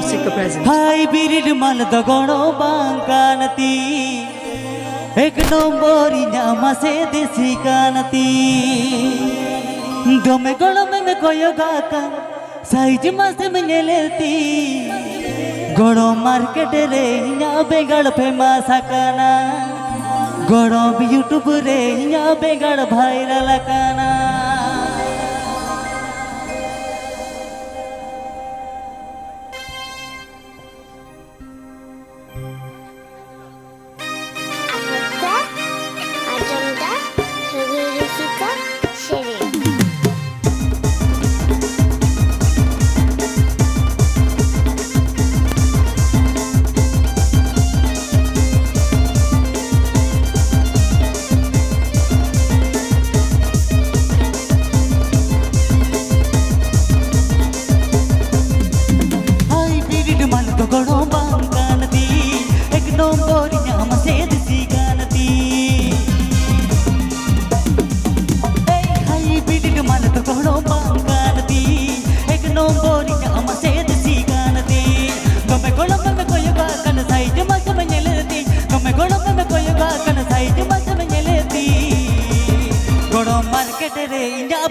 Music present. Hai birid mal dogono bangkanati ek nombori nyama se desi kanati dome golome me koyo gaka size mas menyeleti goro market re nya begal famous kana goro YouTube re nya begal viral kana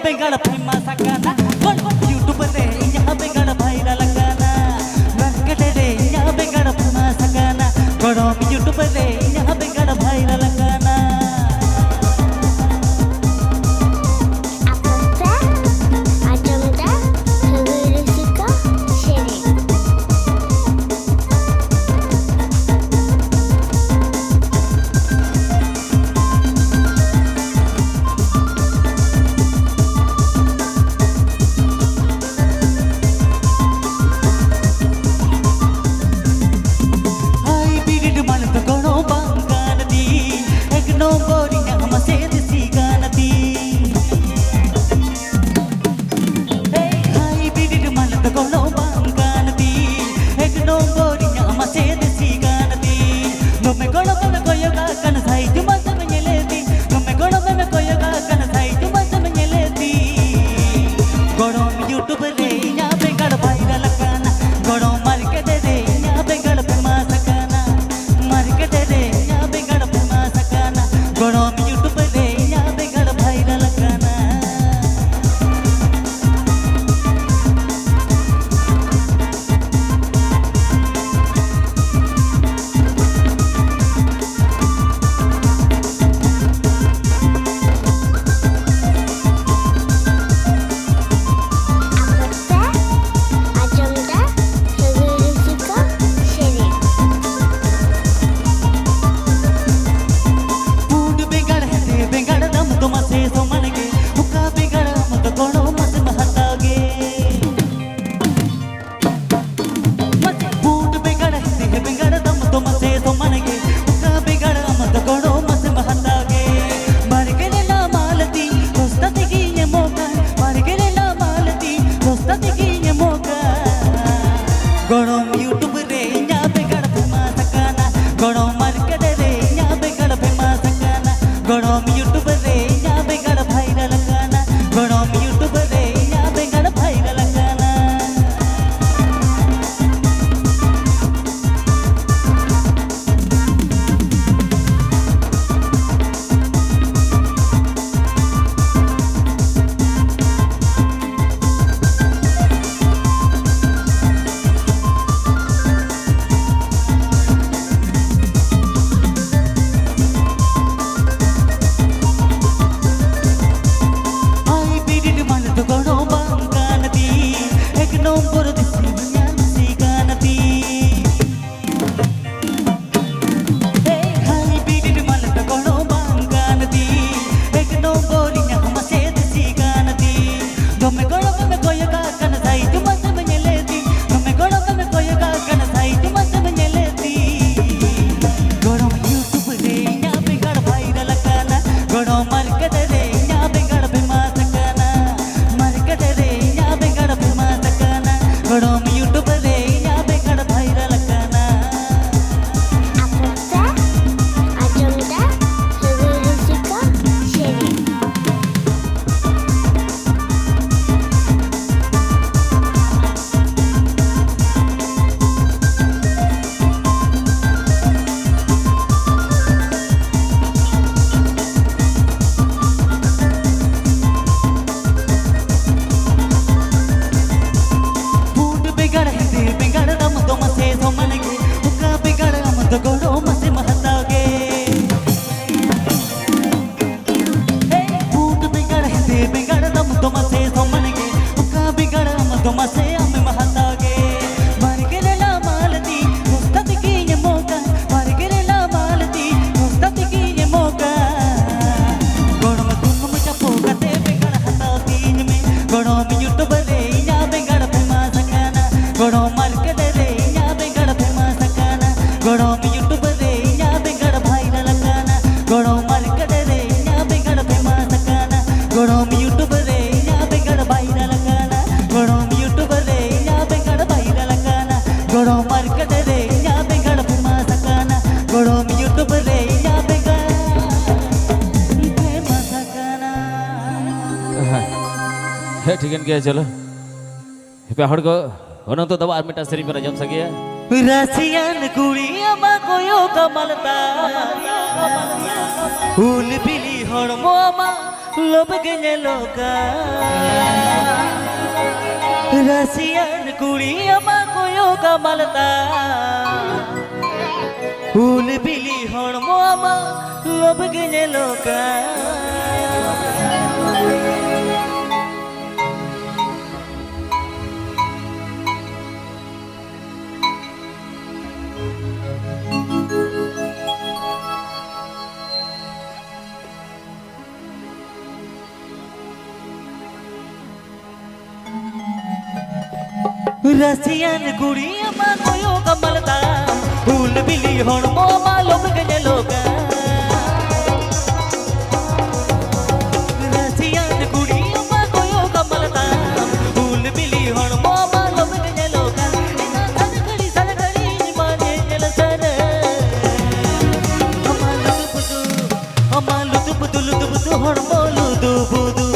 Begad famous गाना YouTube रे इन्या Begad viral गाना market रे इन्या Begad famous गाना गरम YouTube रे इन्या बेगड़ भाइरल गाना YouTube ठीक है चलो पे हड़ को होना तो दबा मिटा सरी पर जम सके रसियन कुड़िया मा कोयो कमलता फूल बिली हड़मो मा लोभ गने लोका रसियन कुड़िया मा कोयो कमलता फूल बिली हड़मो मा लोभ गने लोका रसियन कुड़िया मा कोयो कमलता फूल बिली हड़मो मा लोभ गने लोका रसियन कुड़िया मा कोयो कमलता फूल बिली हड़मो मा लोभ गने लोका सन घड़ी माने जल सर अमालु दुबुदु हड़मो लुदु बुदु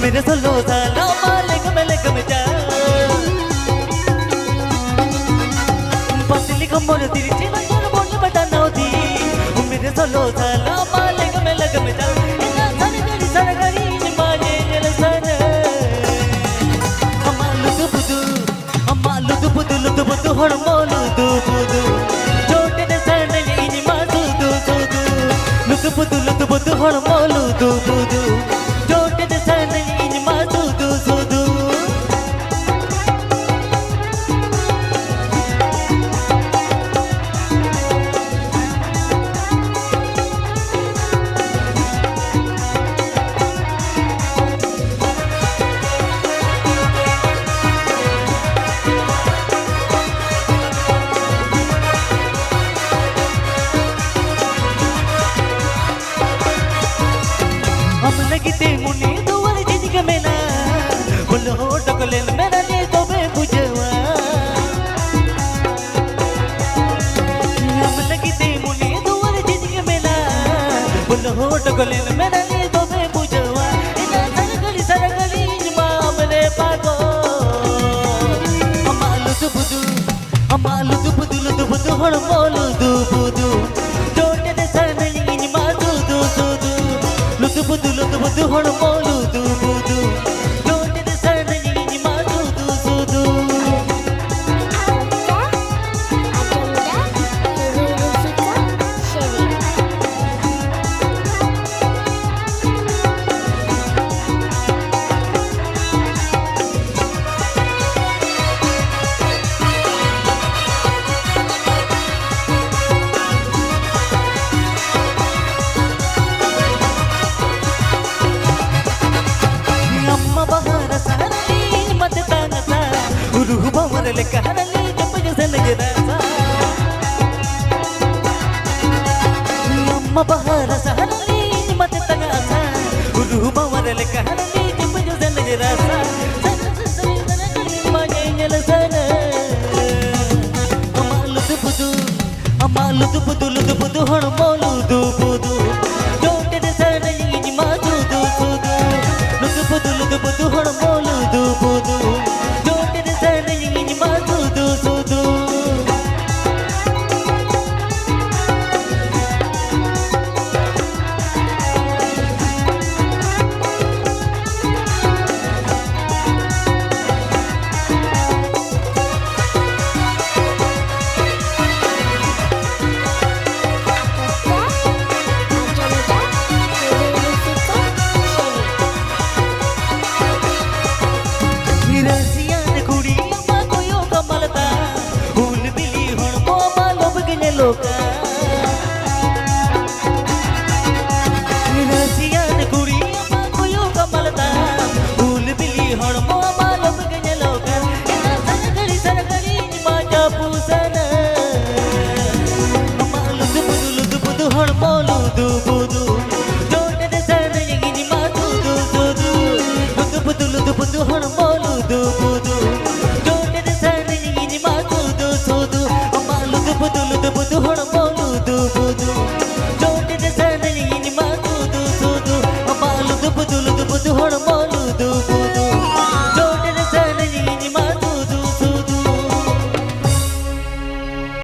मेरे सोलो साला मालिक मलक में जा पतली कमर तिरछी नजर बोल बटन होती मेरे सोलो साला मालिक मलक में जा इतना सर गरी माने जल सर अमालु दुबुदु हड़मोलु दुबुदु छोटे ने सर नी मासु दुबुदु हड़मोलु दुबुदु छोटे ने सर हम लगते मुनी दुवर जिनके में ना बोलो डकलेन मेरा ने तो बे बुझवा हम लगते मुनी दुवर जिनके में ना बोलो डकलेन मेरा ने तो बे बुझवा इना सरगली मामले पागो अमालु दुबुदु हड़मोलु दुबुदु छोटे ने सरनी मासु दुबुदु हड़मोलु दुबुदु छोटे ने सरनी मासु दुबुदु mabahara saharani mate tangasa ulu bawarel kaharani jumju san rasa manyel sana amalu du budu hon molu du budu jote de sana yini ma du du budu hon molu du budu jote de sana yini ma du du Rasian kudi ma koyo kamalta Ul bili hon mo ma lob gine loka Rasian kudi ma koyo kamalta Ul bili hon mo ma lob gine loka Saragari ma japu sana Amalu du budu hon mo lu du budu Jote de sana yini ma du budu hon mo du budu jote de sana yini ma du amalu du budu hon mo du budu